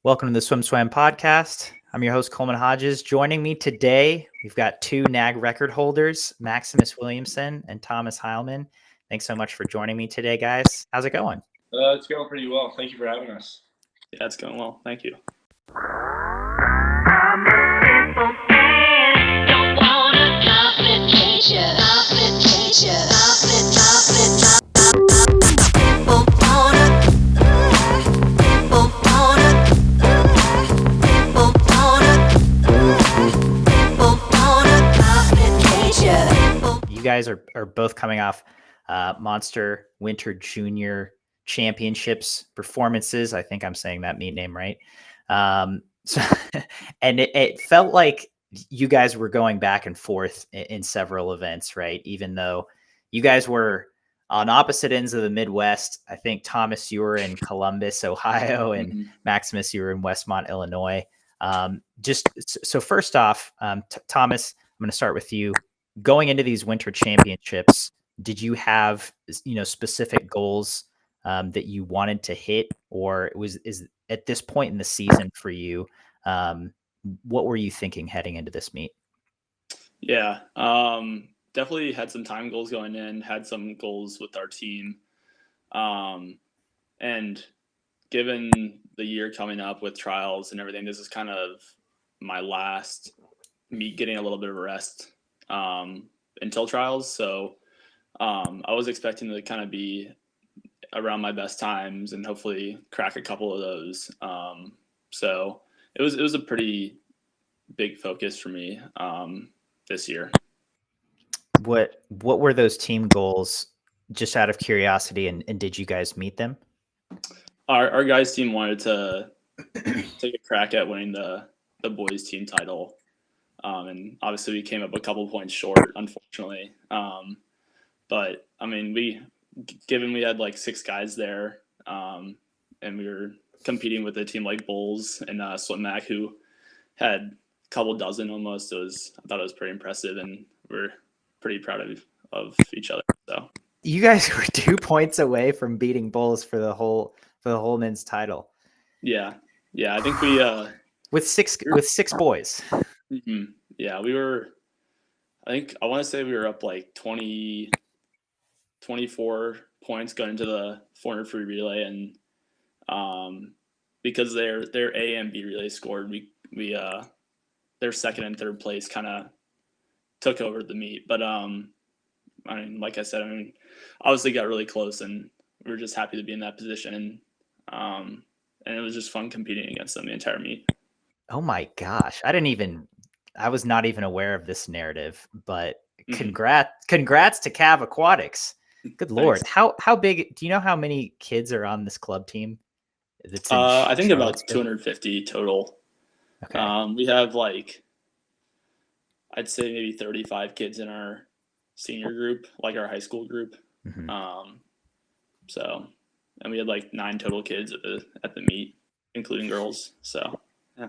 Welcome to the Swim Swam podcast. I'm your host, Coleman Hodges. Joining me today, we've got two NAG record holders, Maximus Williamson and Thomas Heilman. Thanks so much for joining me today, guys. How's it going? It's going pretty well. Thank you for having us. Yeah, it's going well. Thank you. You guys are both coming off Monster Winter Junior Championships performances. I think I'm saying that meet name right. So, and it felt like you guys were going back and forth in several events, right? Even though you guys were on opposite ends of the Midwest. I think, Thomas, you were in Columbus, Ohio, and Maximus, you were in Westmont, Illinois. So first off, Thomas, I'm going to start with you. Going into these winter championships, did you have, specific goals that you wanted to hit, or is at this point in the season for you, what were you thinking heading into this meet? Yeah, definitely had some time goals going in, had some goals with our team. And given the year coming up with trials and everything, this is kind of my last meet getting a little bit of a rest until trials. So I was expecting to kind of be around my best times and hopefully crack a couple of those. So it was a pretty big focus for me this year. What were those team goals, just out of curiosity, and did you guys meet them? Our guys team wanted to take a crack at winning the boys team title. And obviously we came up a couple points short, unfortunately. But I mean, we had like 6 guys there, and we were competing with a team like Bulls and Swim Mac, who had a couple dozen almost. I thought it was pretty impressive, and we're pretty proud of each other. So you guys were 2 points away from beating Bulls for the whole men's title. Yeah. I think we with six boys. Mm-hmm. Yeah, we were. I want to say we were up like 24 points going into the 400 free relay, and because their A and B relay scored, we their second and third place kind of took over the meet. But I mean, like I said, obviously got really close, and we were just happy to be in that position, and it was just fun competing against them the entire meet. Oh my gosh, I was not even aware of this narrative, but congrats to Cav Aquatics. Good Lord. How big, do you know how many kids are on this club team? I think about 250 total. Okay. We have I'd say maybe 35 kids in our senior group, like our high school group. Mm-hmm. And we had 9 total kids at the meet, including girls. So, yeah.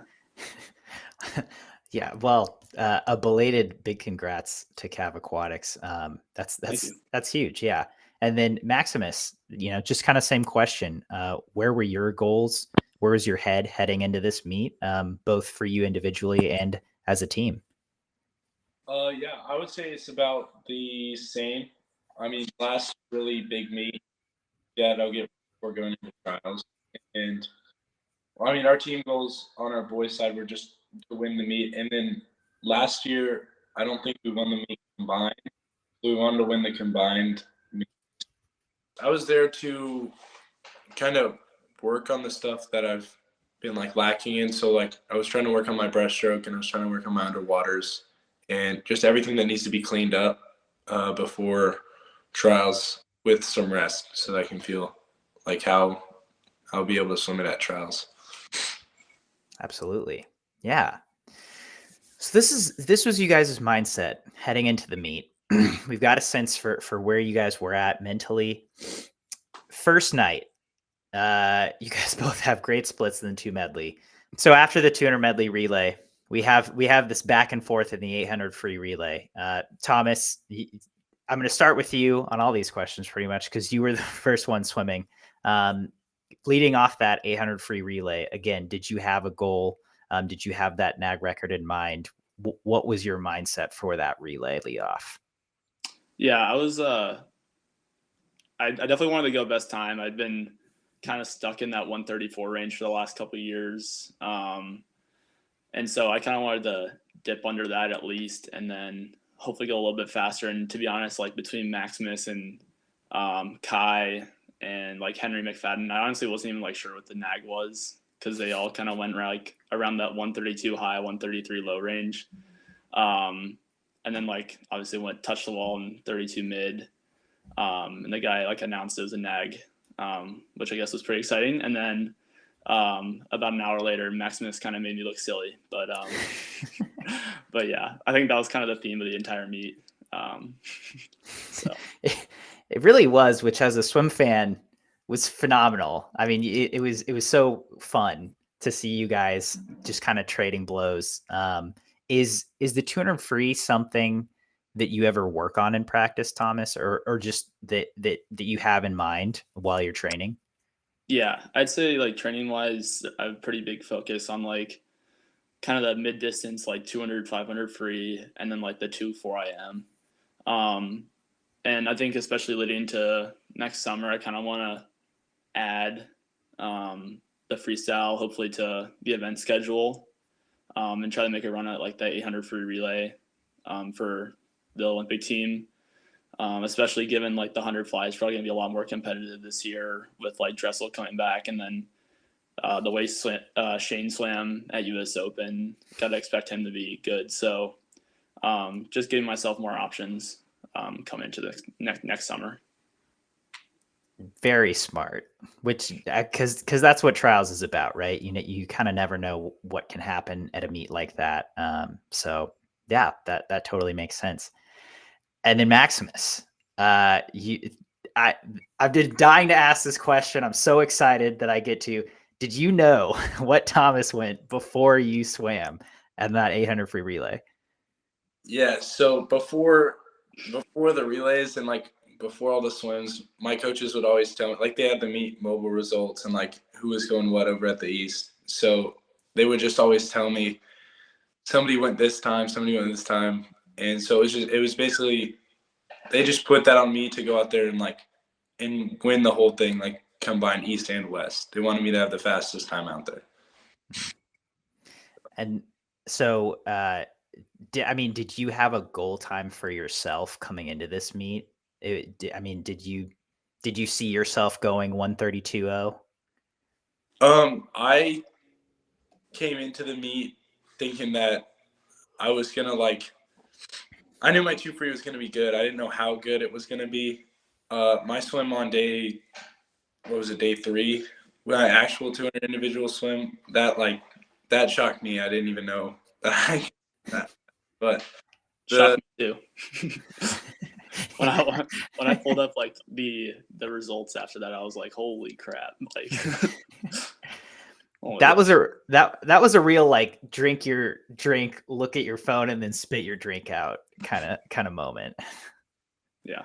Yeah, well, a belated big congrats to Cav Aquatics. That's huge, yeah. And then Maximus, just kind of same question. Where were your goals? Where was your head heading into this meet, both for you individually and as a team? Yeah, I would say it's about the same. I mean, last really big meet, I'll get before going into trials. And I mean, our team goals on our boys' side were just to win the meet. And then last year, I don't think we won the meet combined. So we wanted to win the combined meet. I was there to kind of work on the stuff that I've been lacking in. So I was trying to work on my breaststroke, and I was trying to work on my underwaters, and just everything that needs to be cleaned up before trials with some rest, so that I can feel like how I'll be able to swim it at trials. Absolutely. Yeah. So this was you guys' mindset heading into the meet. We've got a sense for where you guys were at mentally. First night, you guys both have great splits in the 2 medley. So after the 200 medley relay, we have this back and forth in the 800 free relay. Thomas, I'm going to start with you on all these questions pretty much, because you were the first one swimming. leading off that 800 free relay, again, did you have a goal? Did you have that NAG record in mind? What was your mindset for that relay lead off? Yeah, I was. I definitely wanted to go best time. I'd been kind of stuck in that 134 range for the last couple of years, and so I kind of wanted to dip under that at least, and then hopefully go a little bit faster. And to be honest, like between Maximus and Kai and like Henry McFadden, I honestly wasn't even like sure what the NAG was because they all kind of went like around that 132 high, 133 low range. And then like obviously went touch the wall in 32 mid. And the guy like announced it was a NAG, which I guess was pretty exciting. And then about an hour later, Maximus kind of made me look silly, but yeah, I think that was kind of the theme of the entire meet. So it really was, which as a swim fan was phenomenal. I mean, it was so fun to see you guys just kind of trading blows. Is the 200 free something that you ever work on in practice, Thomas, or just that you have in mind while you're training? Yeah, I'd say like training wise, I have a pretty big focus on like kind of the mid distance, like 200, 500 free, and then like the 2-4 IM. And I think especially leading to next summer, I kind of want to add the freestyle, hopefully to the event schedule, and try to make a run at like the 800 free relay for the Olympic team. Especially given like the 100 fly is probably going to be a lot more competitive this year with like Dressel coming back, and then the way Shane swam at US Open, got to expect him to be good. So just giving myself more options coming into the next summer. Very smart, which because that's what trials is about, right? You kind of never know what can happen at a meet like that. So yeah, that totally makes sense. And then Maximus, I've been dying to ask this question. I'm so excited that I get to. Did you know what Thomas went before you swam at that 800 free relay? Yeah. So before the relays and like before all the swims, my coaches would always tell me, like they had the meet mobile results and like who was going what over at the East. So they would just always tell me somebody went this time, somebody went this time. And so it was basically, they just put that on me to go out there and win the whole thing, like combine East and West. They wanted me to have the fastest time out there. And so, did you have a goal time for yourself coming into this meet? Did you see yourself going 132.0? I came into the meet thinking that I was gonna I knew my 2 free was gonna be good. I didn't know how good it was gonna be. My swim on day 3, my actual 200 individual swim, that shocked me. I didn't even know that. But shocked me too. when I pulled up like the results after that, I was like, holy crap! Like that was a real like drink your drink, look at your phone, and then spit your drink out kind of moment. Yeah.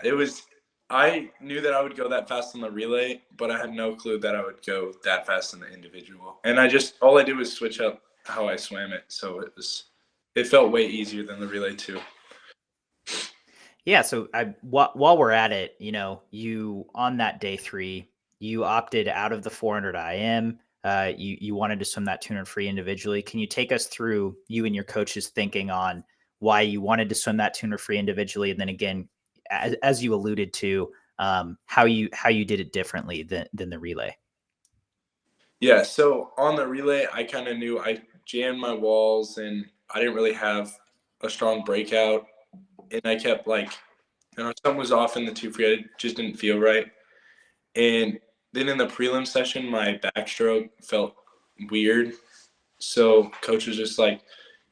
It was. I knew that I would go that fast on the relay, but I had no clue that I would go that fast in the individual. And all I did was switch up how I swam it, so it felt way easier than the relay too. Yeah. So while we're at it, you on that day 3, you opted out of the 400 IM. You wanted to swim that 200 free individually. Can you take us through you and your coach's thinking on why you wanted to swim that 200 free individually, and then again, as you alluded to, how you did it differently than the relay? Yeah. So on the relay, I kind of knew I jammed my walls and I didn't really have a strong breakout, and I kept something was off in the 2 free. I just didn't feel right. And then in the prelim session, my backstroke felt weird. So coach was just like,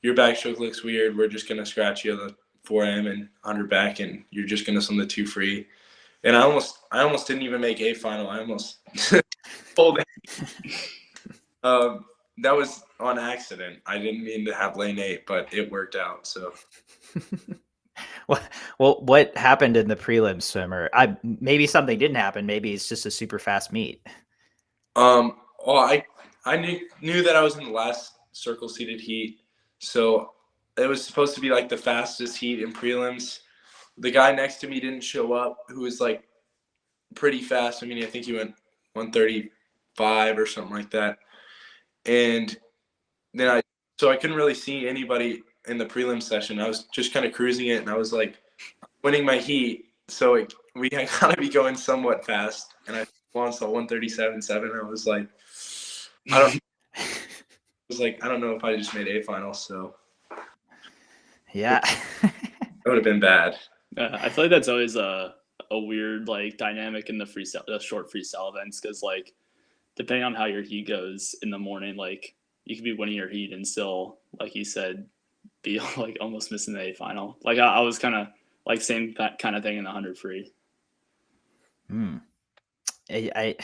your backstroke looks weird. We're just going to scratch you on the 4M and 100 back, and you're just going to swim the 2 free. And I almost didn't even make a final. I almost pulled it. That was on accident. I didn't mean to have lane 8, but it worked out. So. Well, what happened in the prelim swimmer? Maybe something didn't happen. Maybe it's just a super fast meet. Well, I knew that I was in the last circle seated heat, so it was supposed to be like the fastest heat in prelims. The guy next to me didn't show up, who was like pretty fast. I mean, I think he went 135 or something like that. And then I couldn't really see anybody in the prelim session. I was just kind of cruising it, and I was like winning my heat, so we gotta be going somewhat fast. And I launched at 137.7. I was like, I don't. I don't know if I just made A final, so Yeah. that would have been bad. I feel like that's always a weird like dynamic in the short freestyle events, because like depending on how your heat goes in the morning, like you could be winning your heat and still, like you said, be like almost missing the A final. Like I was kind of like same kind of thing in the 100 free. I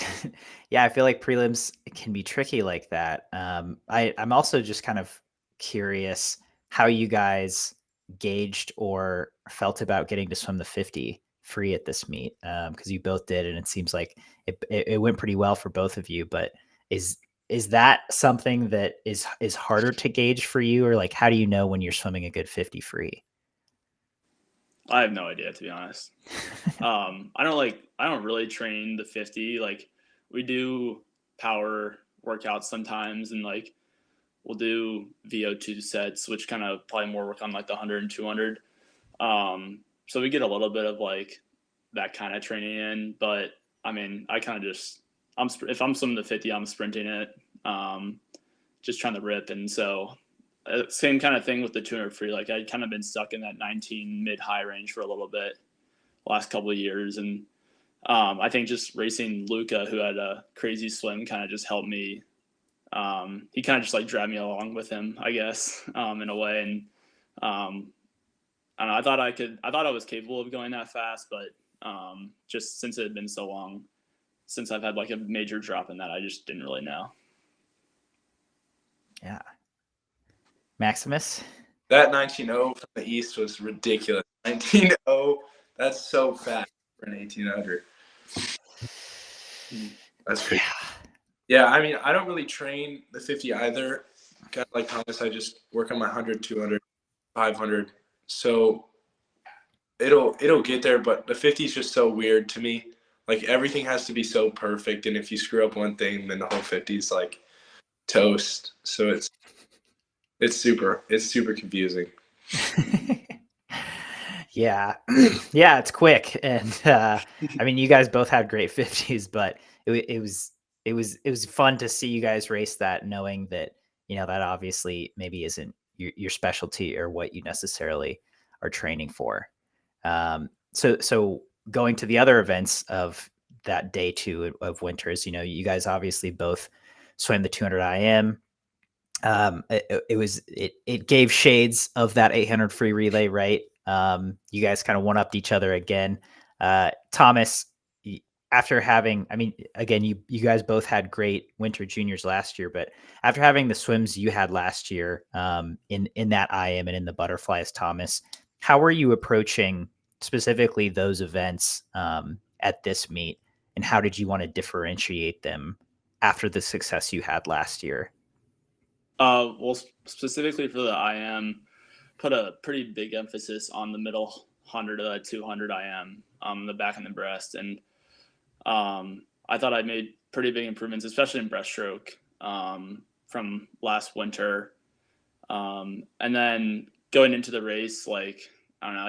yeah, I feel like prelims can be tricky like that. I'm also just kind of curious how you guys gauged or felt about getting to swim the 50 free at this meet, because you both did, and it seems like it went pretty well for both of you. But is that something that is harder to gauge for you, or like how do you know when you're swimming a good 50 free? I have no idea, to be honest. I don't really train the 50. Like we do power workouts sometimes, and like we'll do VO2 sets, which kind of probably more work on like the 100 and 200. So we get a little bit of like that kind of training in, but I mean, I kind of just if I'm swimming the 50, I'm sprinting it, just trying to rip, and so same kind of thing with the 200 free. Like I'd kind of been stuck in that 19 mid high range for a little bit last couple of years, and I think just racing Luca, who had a crazy swim, kind of just helped me. He kind of just like dragged me along with him, I guess, in a way. And I don't know, I thought I was capable of going that fast, but just since it had been so long since I've had like a major drop in that, I just didn't really know. Yeah. Maximus? That 19.0 from the East was ridiculous. 19.0, that's so fast for an 1800. That's crazy. Yeah, I mean, I don't really train the 50 either. Kind of like Thomas, I just work on my 100, 200, 500. So it'll get there, but the 50 is just so weird to me. Like everything has to be so perfect, and if you screw up one thing, then the whole 50 is like toast. So it's super confusing. Yeah. Yeah, it's quick. And I mean, you guys both had great 50s, but it was fun to see you guys race that, knowing that, that obviously maybe isn't your specialty or what you necessarily are training for. So going to the other events of that day 2 of winters, you guys obviously both swam the 200 IM. It gave shades of that 800 free relay, right? You guys kind of one-upped each other again. Thomas, after having, I mean, again, you guys both had great winter juniors last year, but after having the swims you had last year, in that IM and in the butterflies, Thomas, how were you approaching specifically those events at this meet, and how did you want to differentiate them after the success you had last year? Well, specifically for the IM, put a pretty big emphasis on the middle 100 to 200 IM, the back and the breast. And I thought I made pretty big improvements, especially in breaststroke, from last winter. And then going into the race, like, I don't know,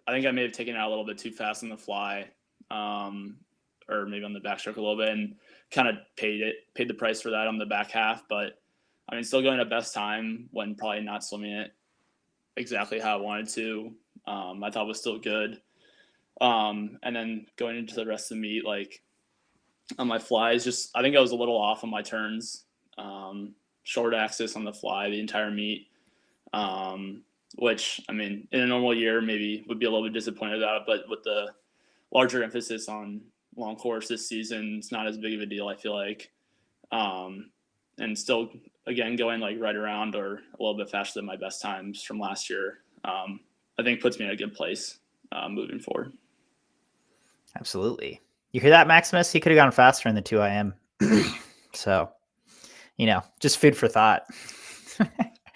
I think I may have taken it out a little bit too fast on the fly, or maybe on the backstroke a little bit, and kind of paid the price for that on the back half. But I mean, still going at best time when probably not swimming it exactly how I wanted to. I thought was still good. And then going into the rest of the meet, like on my flies, I think I was a little off on my turns. Short axis on the fly the entire meet, which, I mean, in a normal year maybe would be a little bit disappointed about it, but with the larger emphasis on long course this season, it's not as big of a deal, I feel like. And still, again, going like right around or a little bit faster than my best times from last year, I think puts me in a good place moving forward. Absolutely. You hear that, Maximus? He could have gone faster in the 2 IM. So, just food for thought.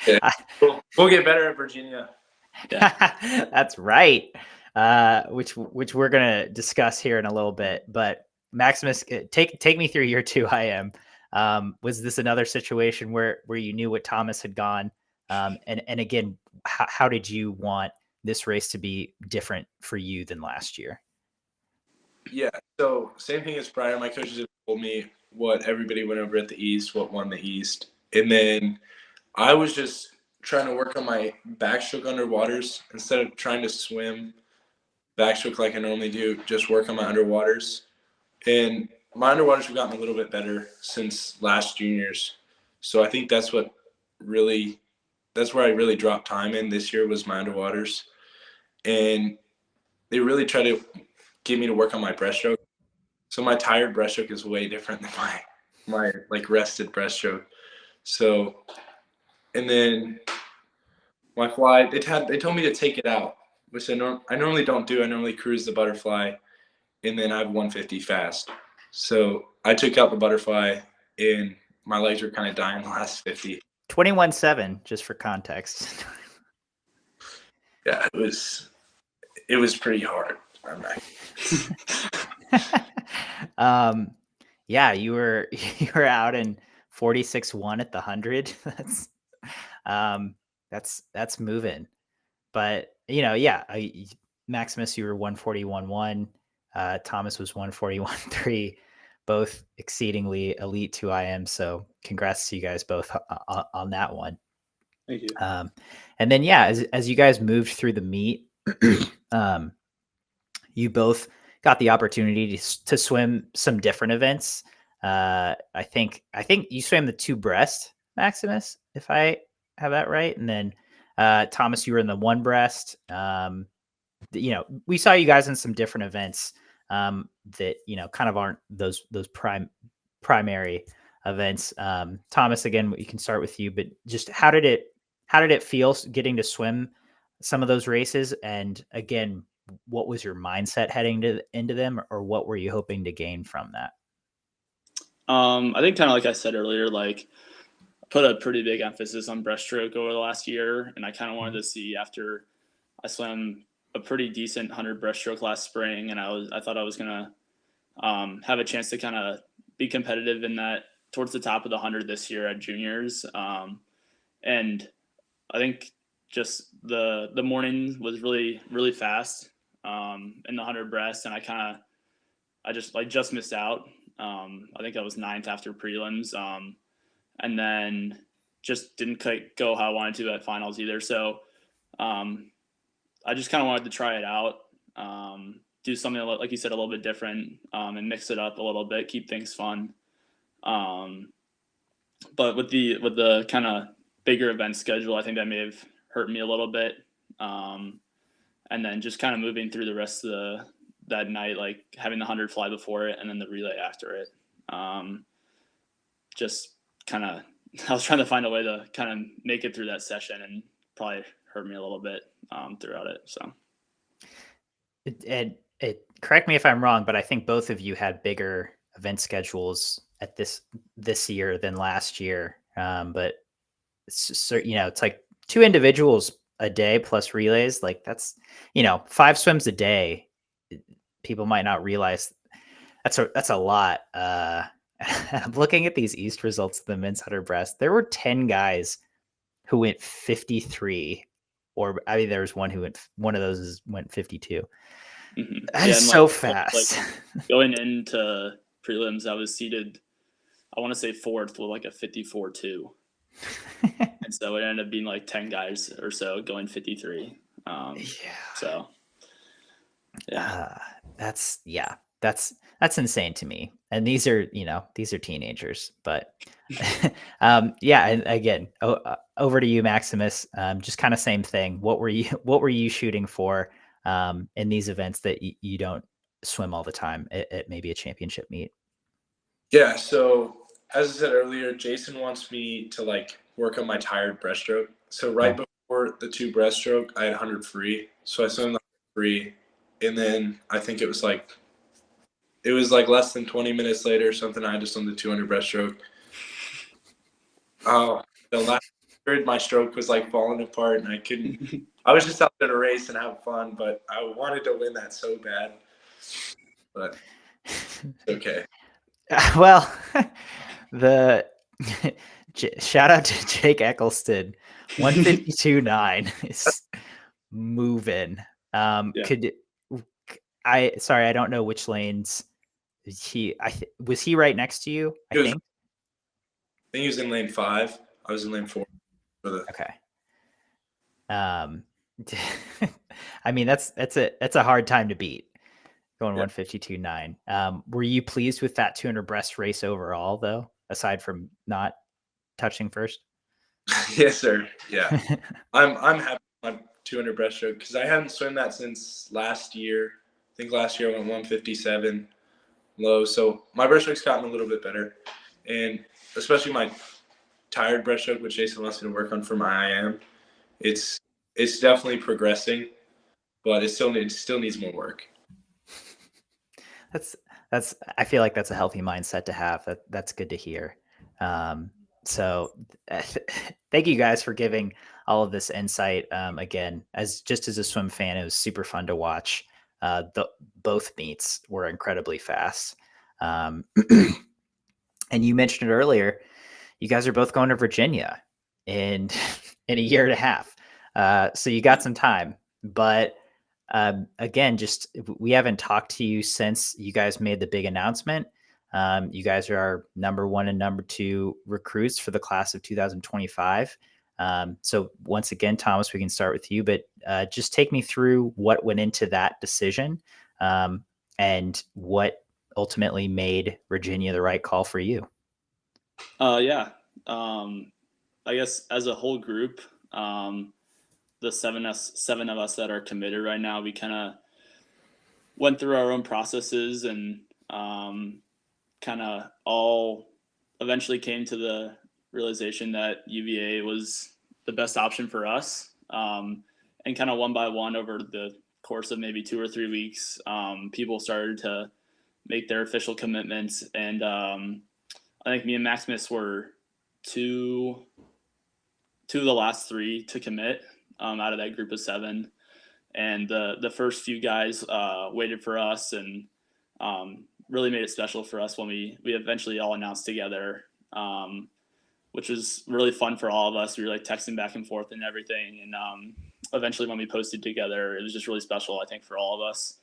Yeah. We'll get better at Virginia. Yeah. That's right. Which we're gonna discuss here in a little bit. But Maximus, take me through your 2 IM. Was this another situation where you knew what Thomas had gone? And again, how did you want this race to be different for you than last year? Yeah, so same thing as prior. My coaches have told me what everybody went over at the East, what won the East. And then I was just trying to work on my backstroke underwaters instead of trying to swim backstroke like I normally do, just work on my underwaters. And my underwaters have gotten a little bit better since last juniors. So I think that's where I really dropped time in this year was my underwaters. And they really try to get me to work on my breaststroke. So my tired breaststroke is way different than my like rested breaststroke. So, and then my fly, they told me to take it out, which I normally don't do. I normally cruise the butterfly, and then I have 150 fast. So I took out the butterfly, and my legs were kind of dying the last 50. 21.7, just for context. Yeah, it was pretty hard. Yeah, you were out in 46.1 at the 100. That's moving. But Maximus, you were 141.1. Thomas was 141.3, both exceedingly elite 2 IM. So congrats to you guys both on that one. Thank you. And then as you guys moved through the meet, you both got the opportunity to swim some different events. I think you swam the 2 breast, Maximus, if I have that right. And then Thomas, you were in the 1 breast. We saw you guys in some different events that kind of aren't those primary events. Thomas, again, we can start with you, but just how did it feel getting to swim some of those races? And again, what was your mindset heading into them, or what were you hoping to gain from that? I think kind of like I said earlier, like I put a pretty big emphasis on breaststroke over the last year, and I kind of wanted to see after I swam a pretty decent 100 breaststroke last spring, and I thought I was gonna have a chance to kind of be competitive in that towards the top of the 100 this year at juniors. And I think just the morning was really, really fast in the 100 breast, and I just missed out. I think I was 9th after prelims, and then just didn't quite go how I wanted to at finals either. So I just kind of wanted to try it out, do something like you said, a little bit different, and mix it up a little bit, keep things fun. But with the kind of bigger event schedule, I think that may have hurt me a little bit. And then just kind of moving through the rest of that night, like having the 100 fly before it and then the relay after it. Just kind of, I was trying to find a way to kind of make it through that session, and probably hurt me a little bit throughout it. So it correct me if I'm wrong, but I think both of you had bigger event schedules at this year than last year. But it's like 2 individuals a day plus relays. Like that's 5 swims a day. People might not realize that's a lot. I'm looking at these East results of the men's 100 breast. There were 10 guys who went 53, or I mean, there was one of those went 52. Mm-hmm. That is so fast. Going into prelims, I was seated, I want to say 4th with like a 54.2. And so it ended up being like 10 guys or so going 53. So yeah. That's insane to me. And these are teenagers, but and again, over to you, Maximus. Just kind of same thing. What were you shooting for in these events that you don't swim all the time at maybe a championship meet? Yeah, so as I said earlier, Jason wants me to like work on my tired breaststroke. So right before the 2 breaststroke, I had 100 free. So I swam the 100 free, and then I think it was like it was like less than 20 minutes later or something. I just on the 200 breaststroke. Oh, the last period, my stroke was like falling apart, and I couldn't. I was just out there to race and have fun, but I wanted to win that so bad. But it's okay. Well, the shout out to Jake Eccleston, 152.9 is moving. Yeah. Sorry, I don't know which lanes was he right next to you? I think he was in lane 5. I was in lane 4. Okay. I mean that's a hard time to beat. Going 152.9. Were you pleased with that 200 breast race overall, though, aside from not touching first? Yes, sir. Yeah, I'm happy with my 200 breaststroke because I haven't swum that since last year. I think last year I went 157 low, so my breaststroke's gotten a little bit better, and especially my tired breaststroke, which Jason wants me to work on for my IM. It's definitely progressing, but it still needs more work. I feel like that's a healthy mindset to have. That's good to hear. So thank you guys for giving all of this insight. Again, as a swim fan, it was super fun to watch. Both meets were incredibly fast. And you mentioned it earlier, you guys are both going to Virginia in a year and a half. So you got some time, but again, just we haven't talked to you since you guys made the big announcement. You guys are our number 1 and number 2 recruits for the class of 2025. So once again, Thomas, we can start with you, but just take me through what went into that decision and what ultimately made Virginia the right call for you. Yeah. I guess as a whole group, the seven of us that are committed right now, we kind of went through our own processes and kind of all eventually came to the realization that UVA was the best option for us. And kind of one by one over the course of maybe 2 or 3 weeks, people started to make their official commitments. And I think me and Maximus were two of the last 3 to commit out of that group of 7. And the first few guys waited for us and really made it special for us when we eventually all announced together, which was really fun for all of us. We were like texting back and forth and everything. And eventually when we posted together, it was just really special, I think, for all of us.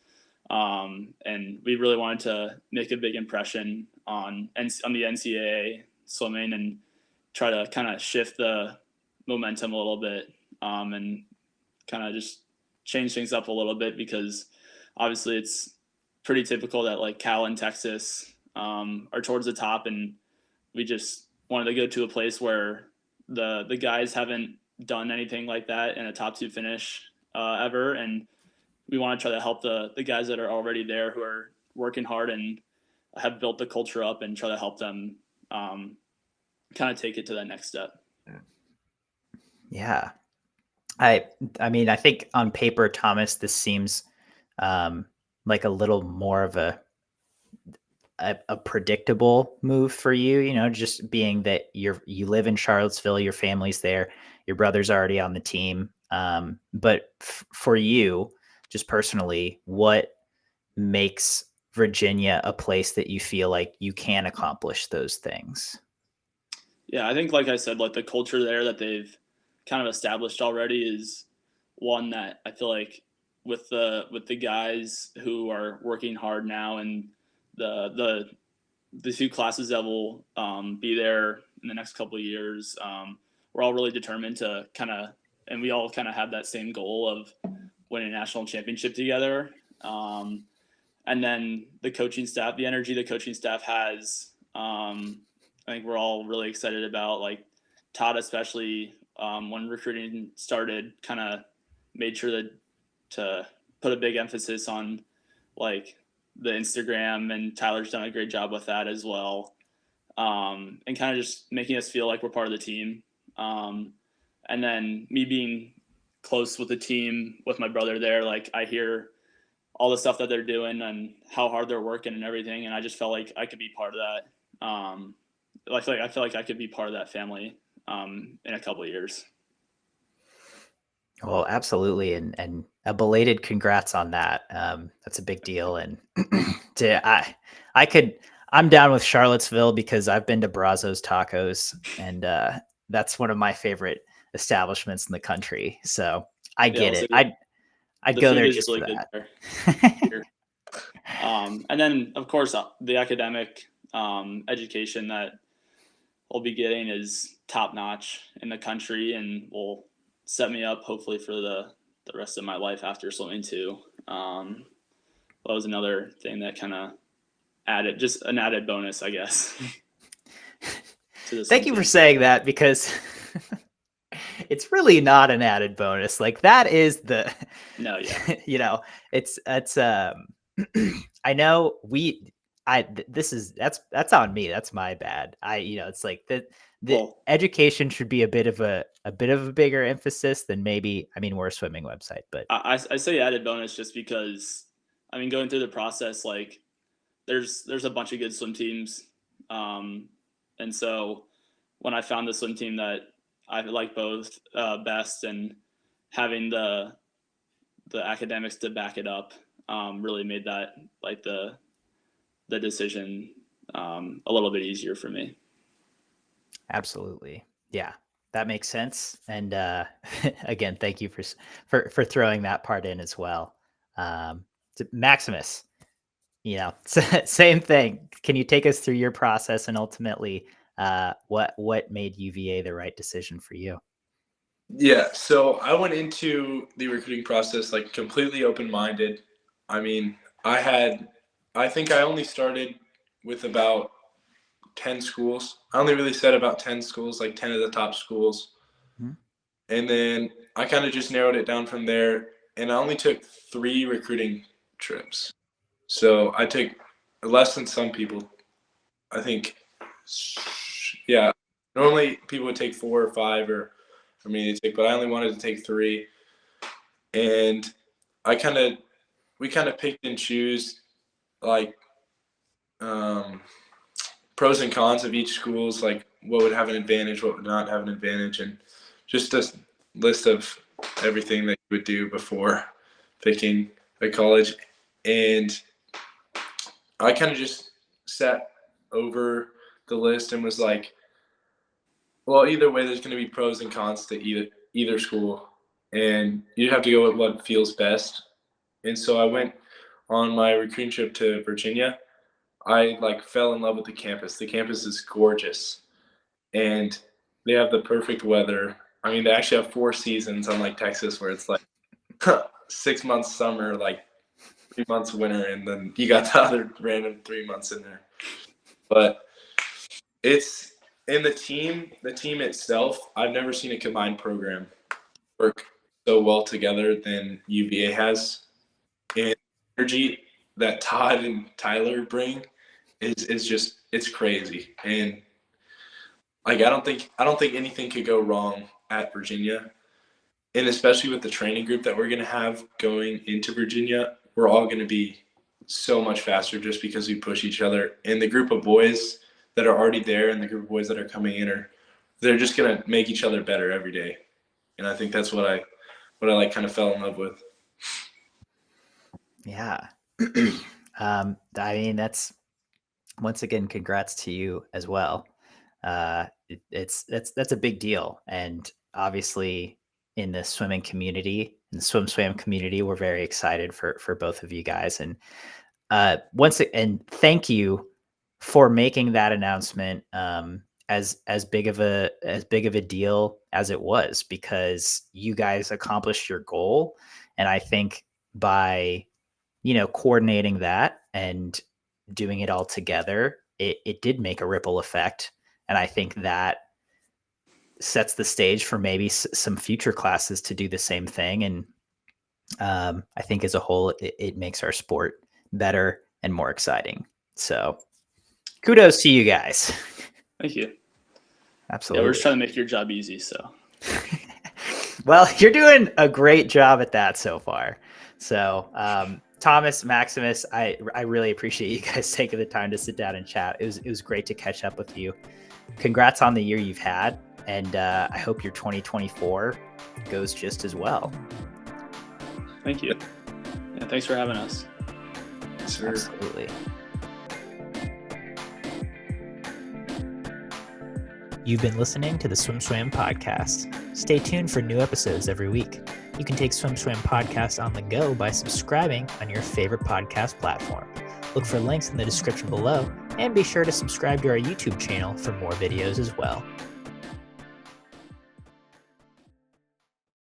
And we really wanted to make a big impression on the NCAA swimming and try to kind of shift the momentum a little bit and kind of just change things up a little bit, because obviously it's pretty typical that like Cal and Texas are towards the top, and we just wanted to go to a place where the guys haven't done anything like that in a top 2 finish ever, and we want to try to help the guys that are already there who are working hard and have built the culture up and try to help them kind of take it to that next step. Yeah. I mean, I think on paper, Thomas, this seems like a little more of a predictable move for you, you know, just being that you live in Charlottesville, your family's there, your brother's already on the team. But for you, just personally, what makes Virginia a place that you feel like you can accomplish those things? Yeah, I think, like I said, like the culture there that they've kind of established already is one that I feel like with the guys who are working hard now and the 2 classes that will be there in the next couple of years, we're all really determined to and we all kind of have that same goal of winning a national championship together. And then the coaching staff, the energy the coaching staff has, I think we're all really excited about. Like Todd, especially when recruiting started, kind of made sure to put a big emphasis on like the Instagram, and Tyler's done a great job with that as well. And kind of just making us feel like we're part of the team. And then me being close with the team with my brother there, like I hear all the stuff that they're doing and how hard they're working and everything. And I just felt like I could be part of that. I feel like I could be part of that family in a couple of years. Well, absolutely, and a belated congrats on that. That's a big deal, and I'm down with Charlottesville because I've been to Brazos Tacos, and that's one of my favorite establishments in the country. So I get it. I'd go there just for that. There. And then, of course, the academic education that we'll be getting is top notch in the country, and will set me up hopefully for the rest of my life after swimming too. That was another thing that kind of added, just an added bonus, I guess. Thank you for saying that, because it's really not an added bonus. Like, that is the no, yeah. You know, it's I know that's on me. That's my bad. It's like the education should be a bit of a bigger emphasis than maybe, I mean, we're a swimming website, but I say added bonus just because, I mean, going through the process, like there's a bunch of good swim teams. And so when I found the swim team that I like both best, and having the academics to back it up really made that, like, the decision a little bit easier for me. Absolutely. Yeah, that makes sense. And again, thank you for throwing that part in as well. Maximus, same thing. Can you take us through your process, and ultimately what made UVA the right decision for you? Yeah, so I went into the recruiting process like completely open-minded. I mean, I think I only started with about 10 schools. I only really said about 10 schools, like 10 of the top schools. Mm-hmm. And then I kind of just narrowed it down from there, and I only took 3 recruiting trips. So I took less than some people. I think, yeah, normally people would take 4 or 5 but I only wanted to take 3. And we kind of picked and choose, like, pros and cons of each school's, like what would have an advantage, what would not have an advantage, and just a list of everything that you would do before picking a college. And I kind of just sat over the list and was like, well, either way, there's going to be pros and cons to either school, and you have to go with what feels best. And so I went on my recruiting trip to Virginia. I fell in love with the campus. The campus is gorgeous, and they have the perfect weather. I mean, they actually have 4 seasons, unlike Texas, where it's like 6 months summer, like 3 months winter, and then you got the other random 3 months in there. But it's in the team itself. I've never seen a combined program work so well together than UVA has, and energy that Todd and Tyler bring is just, it's crazy. And like, I don't think anything could go wrong at Virginia. And especially with the training group that we're going to have going into Virginia, we're all going to be so much faster just because we push each other. And the group of boys that are already there and the group of boys that are coming in, they're just going to make each other better every day. And I think that's what I kind of fell in love with. Yeah. I mean, that's, once again, congrats to you as well. That's a big deal. And obviously in the swimming community, in the swim community, we're very excited for both of you guys. And thank you for making that announcement as big of a deal as it was, because you guys accomplished your goal. And I think by coordinating that and doing it all together, it did make a ripple effect. And I think that sets the stage for maybe some future classes to do the same thing. And I think as a whole, it makes our sport better and more exciting. So kudos to you guys. Thank you. Absolutely. Yeah, we're just trying to make your job easy. So, well, you're doing a great job at that so far. So Thomas, Maximus, I really appreciate you guys taking the time to sit down and chat. It was great to catch up with you. Congrats on the year you've had, and I hope your 2024 goes just as well. Thank you. Yeah, thanks for having us. Sure. Absolutely. You've been listening to the Swim Swam podcast. Stay tuned for new episodes every week. You can take Swim Swam podcast on the go by subscribing on your favorite podcast platform. Look for links in the description below, and be sure to subscribe to our YouTube channel for more videos as well.